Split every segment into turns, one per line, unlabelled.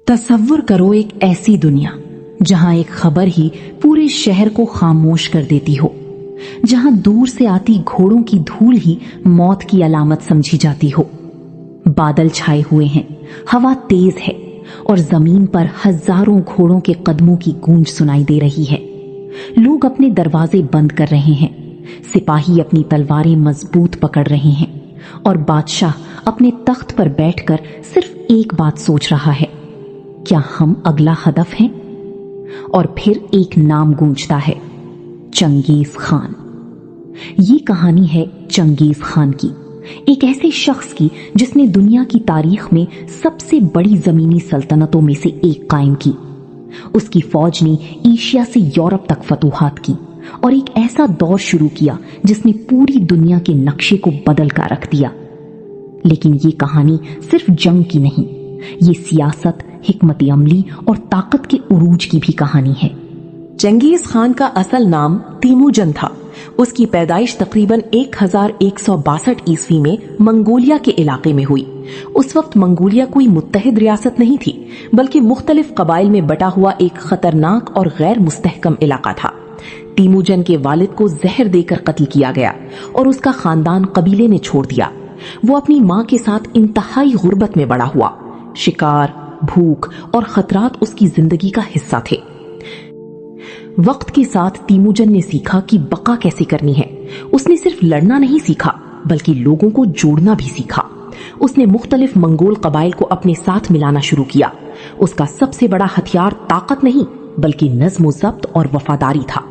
तसव्वुर करो एक ऐसी दुनिया जहां एक खबर ही पूरे शहर को खामोश कर देती हो, जहां दूर से आती घोड़ों की धूल ही मौत की अलामत समझी जाती हो। बादल छाए हुए हैं, हवा तेज है और जमीन पर हजारों घोड़ों के कदमों की गूंज सुनाई दे रही है। लोग अपने दरवाजे बंद कर रहे हैं, सिपाही अपनी तलवारें मजबूत पकड़ रहे हैं और बादशाह अपने तख्त पर बैठकर सिर्फ एक बात सोच रहा है, क्या हम अगला हदफ हैं? और फिर एक नाम गूंजता है, चंगेज खान। ये कहानी है चंगेज खान की, एक ऐसे शख्स की जिसने दुनिया की तारीख में सबसे बड़ी जमीनी सल्तनतों में से एक कायम की। उसकी फौज ने एशिया से यूरोप तक फतूहात की और एक ऐसा दौर शुरू किया जिसने पूरी दुनिया के नक्शे को बदल कर रख दिया। लेकिन ये कहानी सिर्फ जंग की नहीं, ये सियासत, हिकमत अमली और ताकत के उरूज की भी कहानी है।
चंगेज खान का असल नाम तीमुजन था। उसकी पैदाइश तकरीबन 1162 ईस्वी में मंगोलिया के इलाके में हुई। उस वक्त मंगोलिया कोई मुत्तहिद रियासत नहीं थी, बल्कि मुख्तलिफ कबाइल में बटा हुआ एक खतरनाक और गैर मुस्तहकम इलाका था। तीमुजन के वालिद को जहर देकर कत्ल किया गया और उसका खानदान कबीले ने छोड़ दिया। वो अपनी माँ के साथ इंतहाई गुर्बत में बड़ा हुआ। शिकार, भूख और खतरात उसकी जिंदगी का हिस्सा थे। वक्त के साथ तीमुजन ने सीखा कि बका कैसे करनी है। उसने सिर्फ लड़ना नहीं सीखा, बल्कि लोगों को जोड़ना भी सीखा। उसने मुख्तलिफ मंगोल कबाइल को अपने साथ मिलाना शुरू किया। उसका सबसे बड़ा हथियार ताकत नहीं, बल्कि नज्म ज़ब्त और वफादारी था।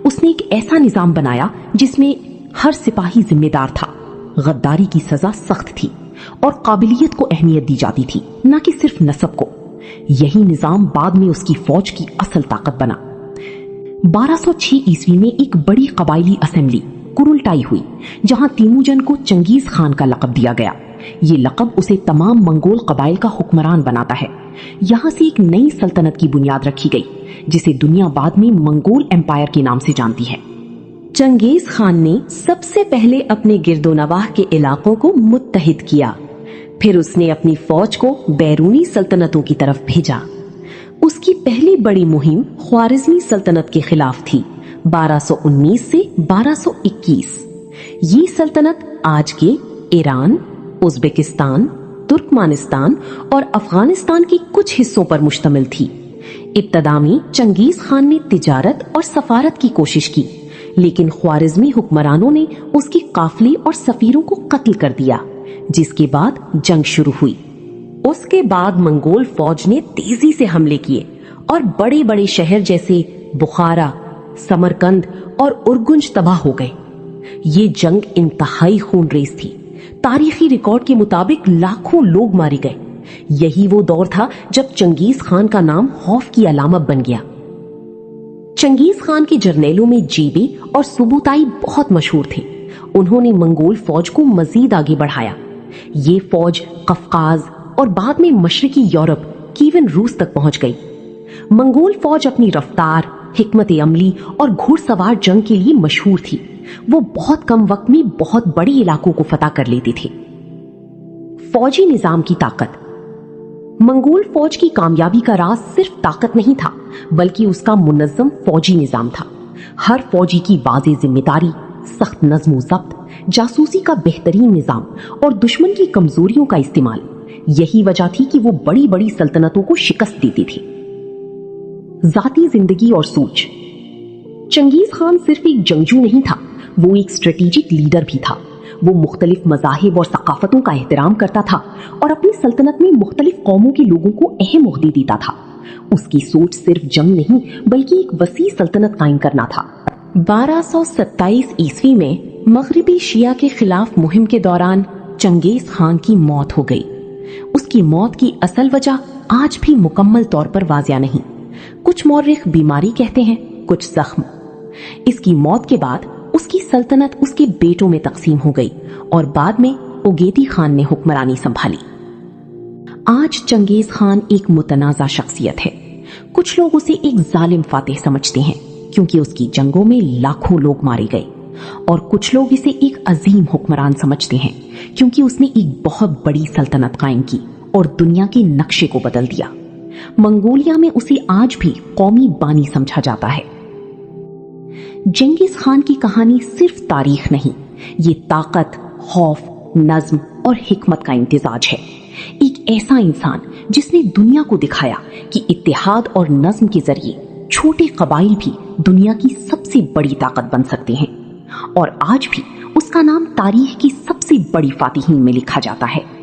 उसने एक ऐसा निजाम बनाया जिसमें हर सिपाही जिम्मेदार था। गद्दारी की सजा सख्त थी और काबिलियत को अहमियत दी जाती थी, न कि सिर्फ नसब को। यही निजाम बाद में उसकी फौज की असल ताकत बना। 1206 ईस्वी में एक बड़ी कबाइली असेंबली कुरुलटाई हुई, जहां तीमुजन को चंगेज खान का लक़ब दिया गया। ये लक़ब उसे तमाम मंगोल कबाइल का हुक्मरान बनाता है। यहां से एक नई सल्तनत की बुनियाद रखी गई, जिसे दुनिया बाद में मंगोल एम्पायर के नाम से जानती है।
चंगेज खान ने सबसे पहले अपने गिरदोनवाह के इलाकों को मुत्तहिद किया। फिर उसने अपनी फौज को बैरूनी सल्तनतों की तरफ भेजा। उसकी पहली बड़ी मुहिम ख्वारिज़मी सल्तनत के खिलाफ थी, 1219 से 1221। ये सल्तनत आज के ईरान, उज़्बेकिस्तान, तुर्कमानिस्तान और अफगानिस्तान के कुछ हिस्सों पर मुश्तमिल थी। इब्तदा में चंगेज खान ने तिजारत और सफारत की कोशिश की, लेकिन ख्वारिज़मी हुक्मरानों ने उसके काफिले और सफीरों को कत्ल कर दिया, जिसके बाद जंग शुरू हुई। उसके बाद मंगोल फौज ने तेजी से हमले किए और बड़े बड़े शहर जैसे बुखारा, समरकंद और उरगुंज तबाह हो गए। ये जंग इंतहाई खूनरेज थी। तारीखी रिकॉर्ड के मुताबिक लाखों लोग मारे गए। यही वो दौर था जब चंगेज खान का नाम खौफ की अलामत बन गया। चंगेज खान के जर्नेलों में जेबी और सुबुताई बहुत मशहूर थे। उन्होंने मंगोल फौज को मजीद आगे बढ़ाया। ये फौज कफकाज और बाद में मशरकी यूरोप की इवन रूस तक पहुंच गई। मंगोल फौज अपनी रफ्तार, हिकमत अमली और घुड़सवार जंग के लिए मशहूर थी। वो बहुत कम वक्त में बहुत बड़े इलाकों को फतह कर लेते थे। फौजी निजाम की ताकत। मंगोल फौज की कामयाबी का राज सिर्फ ताकत नहीं था, बल्कि उसका मुनज़्ज़म फौजी निजाम था। हर फौजी की वाज़ेह जिम्मेदारी, सख्त नज़्म व ज़ब्त, जासूसी का बेहतरीन निजाम और दुश्मन की कमजोरियों का इस्तेमाल। यही वजह थी कि वो बड़ी बड़ी सल्तनतों को शिकस्त देते थे। जाती जिंदगी और सोच। चंगेज खान सिर्फ एक जंगजू नहीं था, वो एक स्ट्रेटेजिक लीडर भी था। वो मुख्तलिफ मज़ाहिब और सकाफतों का एहतराम करता था और अपनी सल्तनत में मुख्तलिफ कौमों के लोगों को अहम ओहदे देता था। उसकी सोच सिर्फ जंग नहीं, बल्कि एक वसी सल्तनत कायम करना था। 1227 ईस्वी में मगरिबी शिया के खिलाफ मुहिम के दौरान चंगेज खान की मौत हो गई। उसकी मौत की असल वजह आज भी मुकम्मल तौर पर वाज़िया नहीं। कुछ मौर्रिख बीमारी कहते हैं, कुछ जख्म। इसकी मौत के बाद उसकी सल्तनत उसके बेटों में तकसीम हो गई और बाद में उगेदी खान ने हुक्मरानी संभाली। आज चंगेज खान एक मुतनाज़ा शख्सियत है। कुछ लोग उसे एक जालिम फातेह समझते हैं, क्योंकि उसकी जंगों में लाखों लोग मारे गए, और कुछ लोग इसे एक अजीम हुक्मरान समझते हैं, क्योंकि उसने एक बहुत बड़ी सल्तनत कायम की और दुनिया के नक्शे को बदल दिया।
मंगोलिया में उसे आज भी कौमी बानी समझा जाता है। जेंगिस खान की कहानी सिर्फ तारीख नहीं, ये ताकत, खौफ, नज्म और हिकमत का इम्तिजाज है। एक ऐसा इंसान जिसने दुनिया को दिखाया कि इत्तेहाद और नज्म के जरिए छोटे कबाइल भी दुनिया की सबसे बड़ी ताकत बन सकते हैं, और आज भी उसका नाम तारीख की सबसे बड़ी फातिहीन में लिखा जाता है।